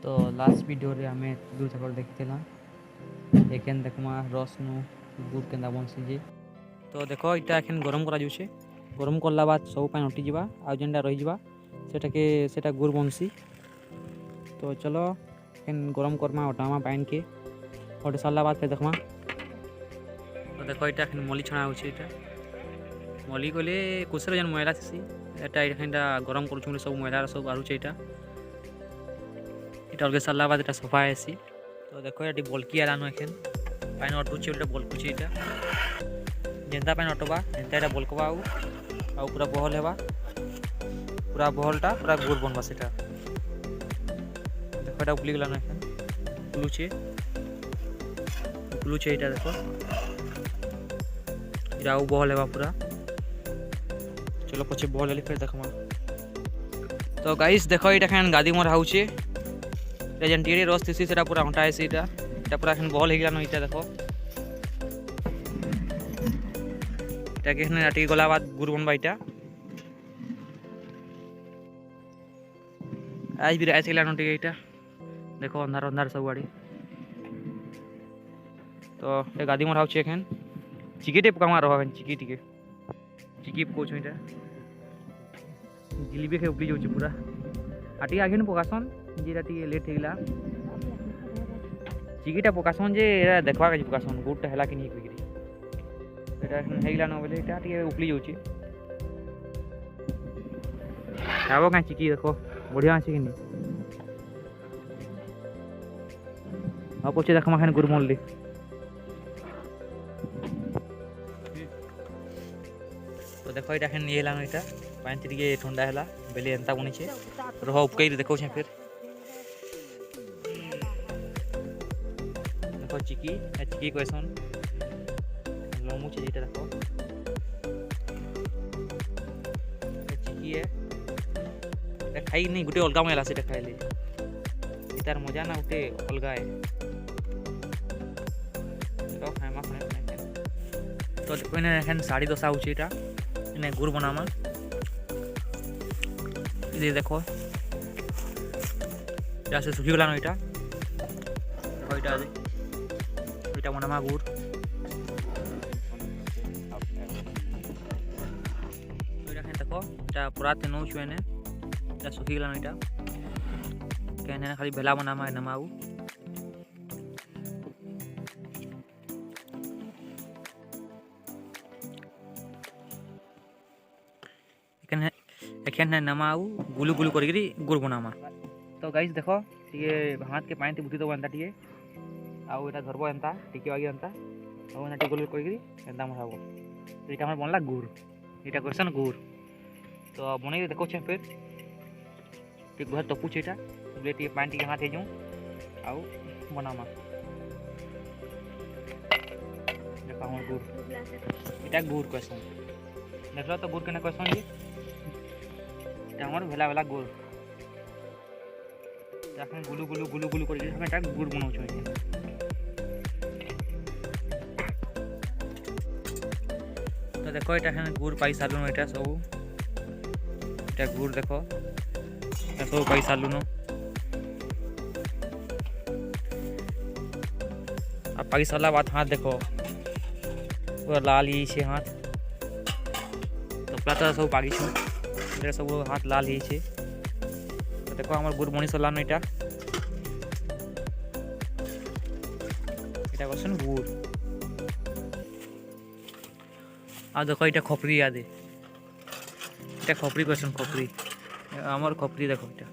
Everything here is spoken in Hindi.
तो लास्ट वीडियो रे आमे दूध जाक देखिथिला एखन देखमा रस नु गुड़ केंदा बनसी जे। तो देखो इटा एखन गरम करा जुछे, गरम करला बाद सब पानी उठी जिबा आ जेंडा रही जिबा सेटा गुड़ बनसी। तो चलो एखन गरम करमा ओटामा पानी के ओटे सरला बाद फिर देखमा। तो देखो इटा एखन मली छणा होछे, इटा मली गले कुसर जन मैला थसी एटा एखनटा गरम करू सब मैला सब बारुचे इटा अलगे सरला बाद सफा आसी। तो देखो ये बल्कि आलानो एखन पानी अटुचे बल्कुचे इटा जेंता पानी अटवा एंता बल्कवा आउ पूरा बहल हेबा पूरा बहलटा पूरा गुड़ बनवा सेटा। देखो ये उबली गलानो एखन उबलुचे इटा देखो इटा आउ बहल हेबा पूरा। चलो पछे बहल हेले फिर देखमा। तो गाइस देखो इटा एखन गादी मर हाउचे जेन टीरे रस थी से पूरा हटा आसी इटा पूरा एखन बहल हो गलानो इटा देखो इटा के गला बाद गुड़ बनवा इटा आज भी आस गलानो टिके इटा देखो अंधार अंधार सब आड़ी। तो ये गादी मर हाउचे एखन चिकी टे पकामा रहा चिकी टिके चिकी पकाउछ इटा जिलेबी के उबली जाउछ पूरा आटी आगे न पकासन जेटा टी लेट हेला चिकीटा पकासन जे एरा देखबा के पकासन गुड़टा हैला कि नहीं कइकरी एटा हेला न बोले एटा टी उबली जाउछ खाबो का चिकी देखो बढ़िया আছে कि नहीं आ पछे देखमा खान गुड़ मोल ली। तो देखो इटा खन ये लानो इटा पानी टिके ठंडा हैला बेले एंता बनी छे रह उपकई देखो छे फिर देखो चिकी क्वेश्चन लमु छे जेटा देखो चिकी है ए खाई नहीं गुटे अलगा मेला सेटा खाइले इतार मजा ना उठे अलगा है तो खाइमा खाने। तो देखो ने एखन 10:30 होची इटा इने गुड़ बनामा ये देखो जैसे सुखी गलानो इटा देखो इटा बनामा गुड़ देखो इटा पूरा तेनो छुएने इटा सुखी गलानो इटा कहने खाली बेला बनामा नमाऊ एखन नमाऊ गुलू गुलू करी गुड़ बनामा। तो गाइस देखो टिके हाथ के पानी बुती दो एंता टिके आउ एटा धरबो एंता टिके आगे एंता आउ एंता गुलू करी एंता मराबो एटा हमर बनला गुड़ एटा क्वेश्चन गुड़। तो बनै देखो छे फिर टिक घर तपु छे एटा बोले टिके पानी टिके हाथ हे जाऊ आउ बनामा देखा हमर गुड़ एटा गुड़ क्वेश्चन देखलो तो गुड़ केना क्वेश्चन जी हमर भेला भेला गुड़ এখন গুলু গুলু গুলু গুলু করে আমি এটা গুড় বানাউছ এখানে। তো দেখো এটা এখানে গুড় পাই সালুন এটা সব এটা গুড় দেখো এটা সব পাই সালুন अब पाई साला बात हाथ देखो पूरा लाल ही छे हाथ तो प्लाटा सब पागी छ এটা सब हाथ लाल ही छे। देखो हमार गुड़ बनी सरलानो इटा क्वेश्चन गुड़ आ देखो इटा खपरी याद इटा खपरी क्वेश्चन खपरी हमार खपरी देखो इटा